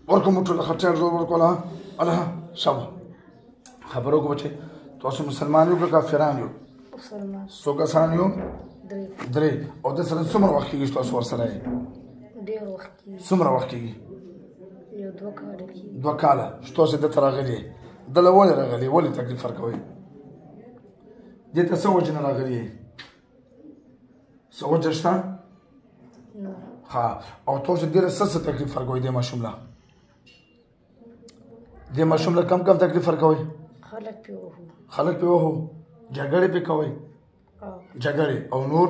ورکوم ټول خټه زور ورکولا الله شابه خبرو کو بچي تاسو مسلمان یو که کافران یو مسلمان څو کسان یو درې او د سره څومره وخت کېږي تاسو ورسره یې ډېر وخت کېږي څومره وخت کېږي یو 2 کاله کېږي 2 کاله چې تاسو دلته راغلي دله ولې راغلي ولې تکلیف ورکوئ دې ته څه وجه نه راغلي څه وجه شته ها او تاسو ډېره څه تکلیف ورکوئ دې ماشوم له دې ماشوم له کم تکلیف ورکوئ خلک پې وهو جګړې پې کوئ جګړې او نور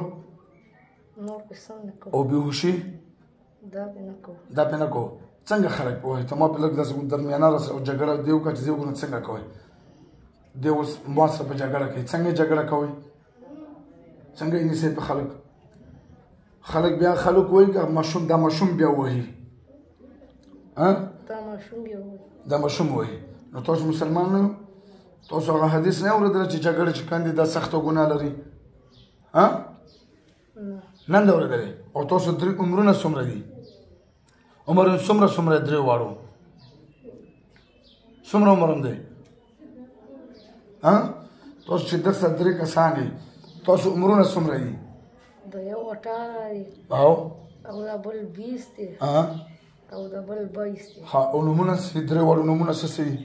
پې سم نه کوو او بېهوشي دا پې نه کوو څنګه خلک پوهوئ ته ما په لږ داسې درمیانه راسه او جګړه دې وکړه چې دې وګورو څنګه کوئ دې اوس ما سره په جګړه کوي څنګه جګړه کوئ څنګه یې نیسئ په خلک بیا خلک وایي که دا ماشوم بیا وهي دا ماشوم وهي نو تاسو مسلمان نه یو تاسو هغه حدیث نه اورېدلی چې جګړه چې کاندي دا سخته ګناه لري نه ده اورېدلی او تاسو عمرونه څومره دي عمر څومره درې واړو څومره عمر هم دی تاسو چې درسه 3 کسان دي تاسو عمرونه څومره دي د یو 18 دی او د بل 20 دی او د بل 22 دی ها او نومونه څه درې واړو نومونه څه دي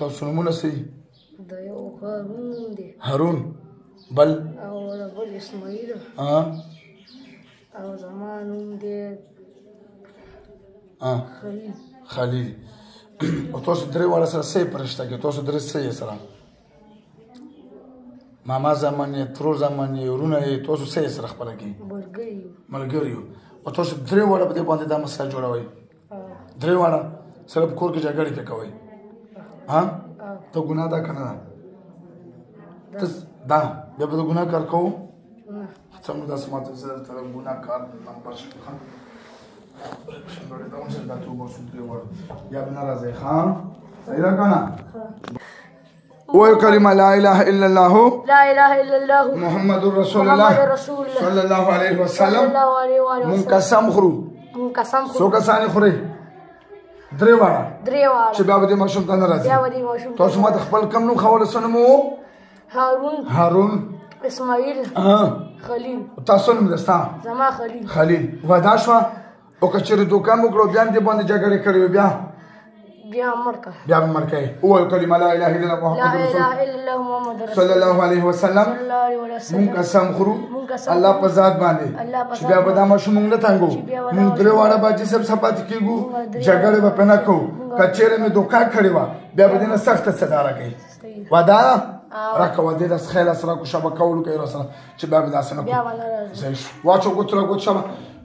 تاسو نومونه څه دي د یو هارون دی هارون بل او د بل اسماعیل او زما نوم دی خلیل او تاسو درې واړه سره څه پرشته کې تاسو درې څه یې سره ماما زمان یې ترور زمان یې ورونه یې تاسو څه یې سره خپله کې ملګري یو او تاسو درې واړه په دې باندې دا مسله جوړوئ درې واړه سره په کور کې جګړې پې کوئ ته ګناه ده که نه ده دا بیا به د ګناه کار کوو څنګه داسې ماته زه درته ګناه کار نمبر شم یا به نه راځئ صحیح ده که نه وایو کلمه لا اله الا الله محمد رسول الله صلی الله علیه وسلم مونږ قسم خورو څو کسان خورئ درې واړه چې بیا به دې ماشوم ته نه راځي تاسو ما ته خپل کم نوم ښولی څه نوم و هارون اسماعیل خلیل تاسو نوم دی ستا زما خلیل وعده شوه او که چېرې دوکه مو کړو بیا هم دې باندې جګړې کړې وي بیا به مړ کوې ووایو کلمه لا اله الا الله محمد رسول صلی الله علیه وسلم مونږ قسم خورو الله په ذات باندې چې بیا به دا ماشوم مونږ نه تنګو مونږ درې واړه باجي صاحب څخه پاتې کېږو جګړې به پرې نه کوو که چېرې مې دوکه کړې وه بیا به دې نه سخته سزا راکوي وعده راکوه دې داسې خیال سره کو شبکه ولیکئ راسره چې بیا به داسې نه کوو صحیح شو واچو ګوتو را ګوت شبه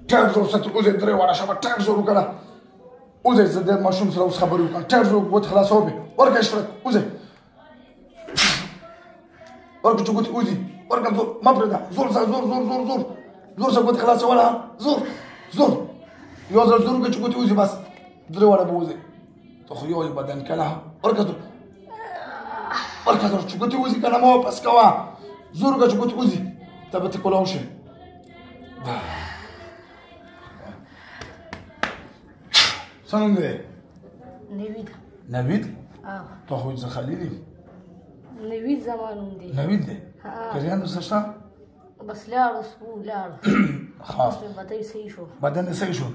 ټیټ زور ساتي اوس یې درې واړه شبه ټیټ زور وکړه اوس یې زه د ماشوم سره اوس خبرې وکړم ټیټ زور ګوت خلاصوه مې ورکړه اشتراک اوس یې ورکړه چې ګوتې وځي ورکړه زور مه پرېږده زور سره زور سره ګوتې خلاصوله زور یو ځل زور وکړه چې ګوتې وځي بس درې واړه به وځي ته خو یو یې بدن کله ورکړه زور چې ګوتې وځي که نه مه واپس کوه زور وکړه چې ګوتې وځي ته به ته کلاو شې څه نوم دی نوید تا خو زه خلیل یم نوید زما نوم دی نوید دی پیریان درسته شته بس لاړو بدن صحیح شو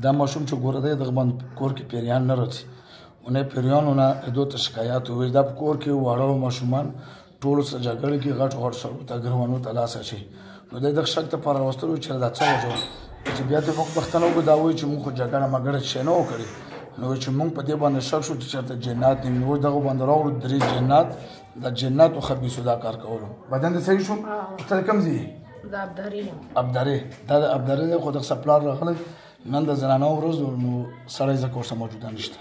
دا ماشوم چې ګوره دی دغه باندې کور کې پیریان نه راځي اونې پیریانو نه دو ته شکایت وویل دا په کور کې واړه ماشومان ټولو سره جګړې کې غټ سړو ته ګروانو ته لاس اچوي نو دی دغه شک ته پاره راوستلو چې دا څه وجه چې بیا دې موږ پښتانه وکړو دا وایي چې موږ خو جګړه مګړه شی نه وکړې نو چې موږ په دې باندې شک شو چې چېرته جنات نه وي نو دغه باندې راوړو 3 جنات د جناتو خبیثو دا کار کولو بدن دې صحیح شو ته کوم ځای د ابداري دا د ابداري دی خو دغه سپلار راغلی نن د زنانو ورځ نو سړی ځکه ورسره موجوده نشته